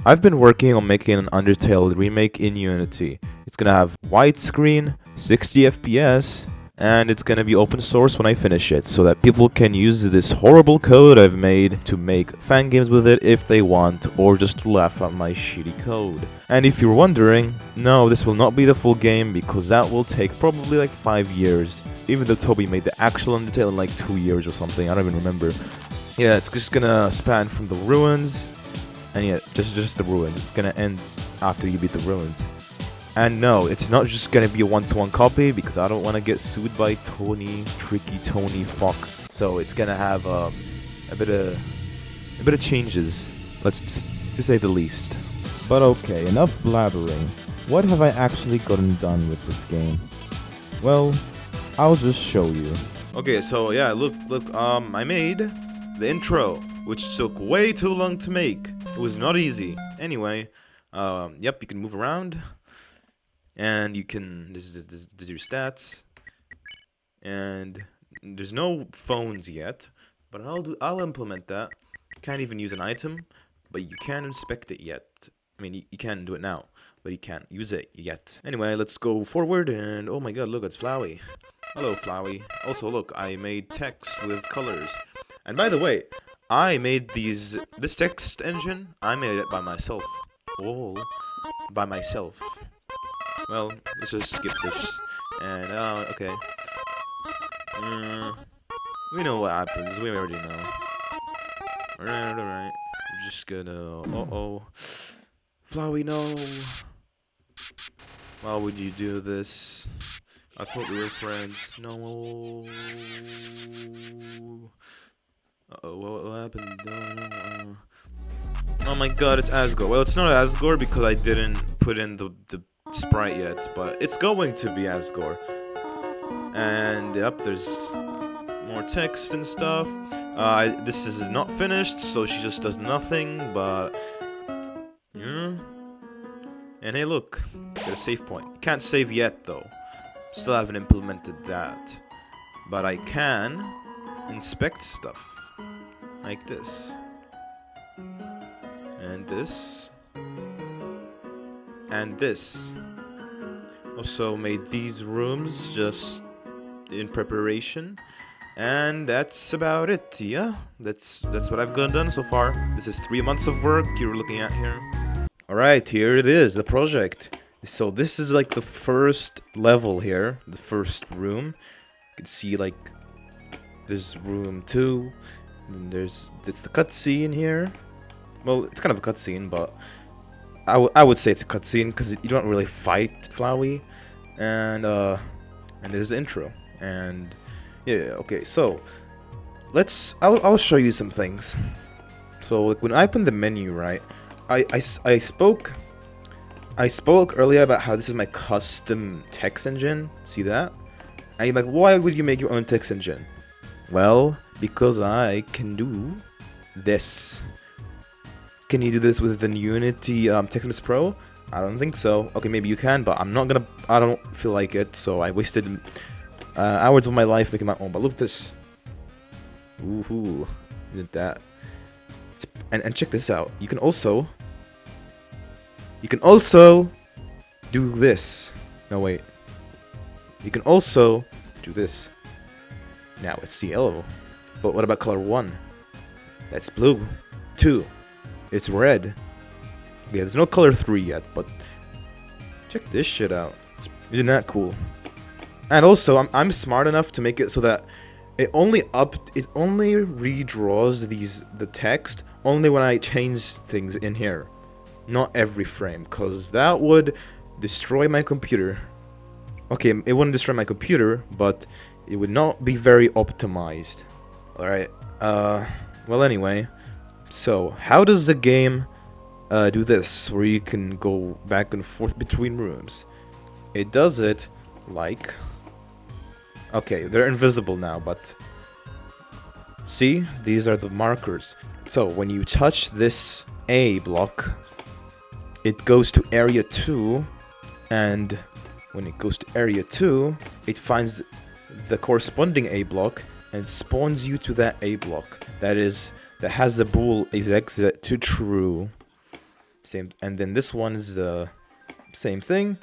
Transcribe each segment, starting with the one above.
I've been working on making an Undertale remake in Unity. It's gonna have widescreen, 60 FPS, and it's gonna be open source when I finish it, so that people can use this horrible code I've made to make fan games with it if they want, or just to laugh at my shitty code. And if you're wondering, no, this will not be the full game, because that will take probably like 5 years, even though Toby made the actual Undertale in like 2 years or something, I don't even remember. Yeah, it's just gonna span from the ruins, and yeah, just the ruins. It's gonna end after you beat the ruins. And no, it's not just gonna be a one-to-one copy, because I don't want to get sued by Tricky Tony Fox. So it's gonna have a bit of changes. Let's just to say the least. But okay, enough blabbering. What have I actually gotten done with this game? Well, I'll just show you. Okay, so yeah, look, I made the intro, which took way too long to make. It was not easy. Anyway, yep, you can move around, and you can. This is your stats, and there's no phones yet, but I'll implement that. Can't even use an item, but you can inspect it yet. I mean, you can do it now, but you can't use it yet. Anyway, let's go forward, and oh my god, look, it's Flowey. Hello, Flowey. Also, look, I made text with colors. And by the way, I made this text engine, I made it by myself. All by myself. Well, let's just skip this. And, okay. We know what happens, we already know. Alright. I'm just gonna... Uh-oh. Flowey, no! Why would you do this? I thought we were friends. No. Uh-oh, what happened? No. Oh my god, it's Asgore. Well, it's not Asgore because I didn't put in the sprite yet, but it's going to be Asgore. And yep, there's more text and stuff. This is not finished, so she just does nothing, but... Yeah. And hey, look, got a save point. Can't save yet, though. Still haven't implemented that. But I can inspect stuff. Like this. And this. And this. Also made these rooms just in preparation. And that's about it, yeah? That's what I've done so far. This is 3 months of work you're looking at here. Alright, here it is, the project. So this is like the first level here, the first room. You can see like there's room 2, and there's the cutscene here. Well, it's kind of a cutscene, but I would say it's a cutscene because you don't really fight Flowey. And there's the intro. And yeah, okay, so I'll show you some things. So like when I open the menu, right? I spoke earlier about how this is my custom text engine. See that? And you're like, why would you make your own text engine? Well, because I can do this. Can you do this with the Unity TextMist Pro? I don't think so. Okay, maybe you can, but I don't feel like it, so I wasted hours of my life making my own. But look at this. Ooh, did that. And check this out. You can also do this. No, wait. You can also do this. Now it's yellow. But what about color 1? That's blue. 2. It's red. Yeah, there's no color 3 yet, but check this shit out. Isn't that cool? And also, I'm smart enough to make it so that it only redraws the text only when I change things in here. Not every frame, cause that would destroy my computer. Okay, it wouldn't destroy my computer, but it would not be very optimized. Alright, well anyway. So, how does the game do this, where you can go back and forth between rooms? It does it like... Okay, they're invisible now, but... See? These are the markers. So, when you touch this A block, it goes to area 2, and when it goes to area 2, it finds the corresponding A block and spawns you to that A block. That has the bool is exit to true. Same, and then this one is the same thing,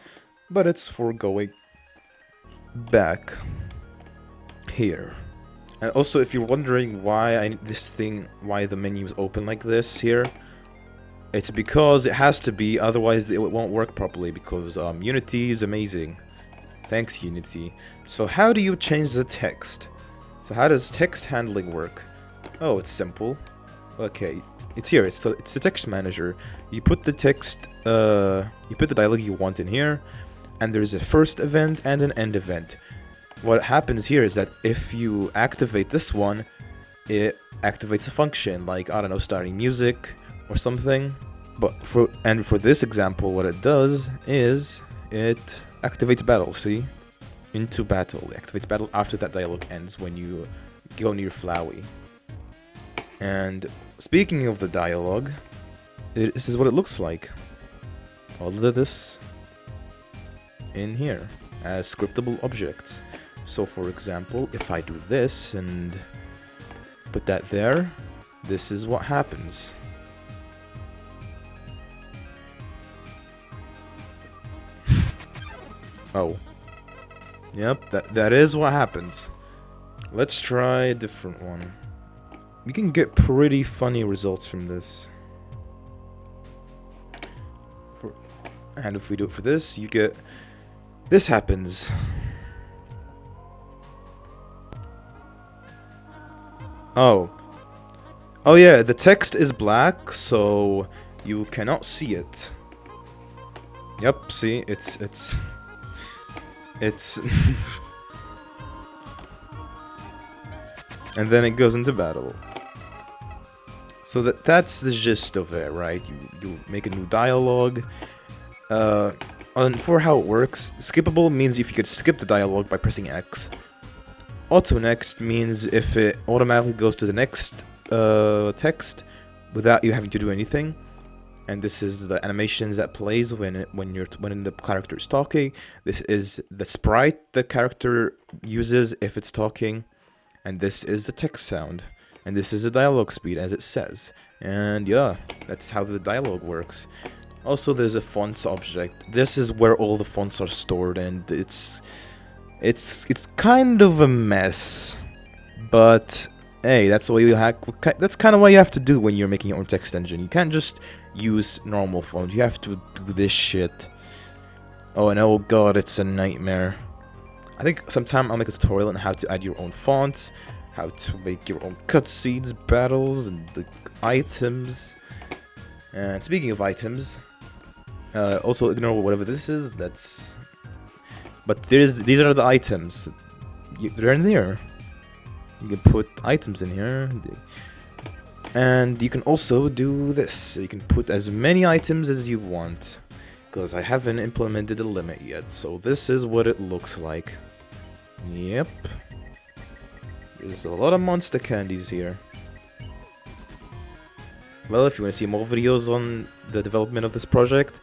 but it's for going back here. And also, if you're wondering why why the menu is open like this here, it's because it has to be, otherwise it won't work properly, because Unity is amazing. Thanks, Unity. So how do you change the text? So how does text handling work? Oh, it's simple. Okay, it's here. It's the text manager. You put the text, you put the dialogue you want in here, and there's a first event and an end event. What happens here is that if you activate this one, it activates a function, like, I don't know, starting music or something. But for this example, what it does is it activates battle. See, into battle. It activates battle after that dialogue ends when you go near Flowey. And speaking of the dialogue, this is what it looks like. All of this in here as scriptable objects. So for example, if I do this and put that there, this is what happens. Oh. Yep, that is what happens. Let's try a different one. You can get pretty funny results from this. And if we do it for this, you get... This happens. Oh. Oh yeah, the text is black, so you cannot see it. Yep, see, it's and then it goes into battle. So that's the gist of it, right? You make a new dialogue. And for how it works, skippable means if you could skip the dialogue by pressing X. Auto next means if it automatically goes to the next text without you having to do anything. And this is the animations that plays when the character is talking. This is the sprite the character uses if it's talking, and this is the text sound, and this is the dialogue speed as it says. And yeah, that's how the dialogue works. Also, there's a fonts object. This is where all the fonts are stored, and it's kind of a mess, but hey, that's what you that's kind of what you have to do when you're making your own text engine. You can't just use normal fonts. You have to do this shit. Oh, and oh god, it's a nightmare. I think sometime I'll make a tutorial on how to add your own fonts, how to make your own cutscenes, battles, and the items. And speaking of items, also ignore whatever this is. But these are the items. They're in here. You can put items in here. And you can also do this. You can put as many items as you want. Because I haven't implemented a limit yet. So this is what it looks like. Yep. There's a lot of monster candies here. Well, if you want to see more videos on the development of this project,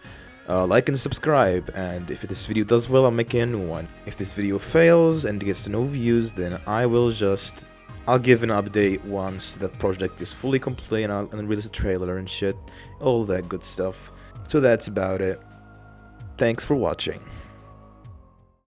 like and subscribe, and if this video does well, I'll make a new one. If this video fails and gets no views, then I'll give an update once the project is fully complete, and I'll release a trailer and shit, all that good stuff. So that's about it. Thanks for watching.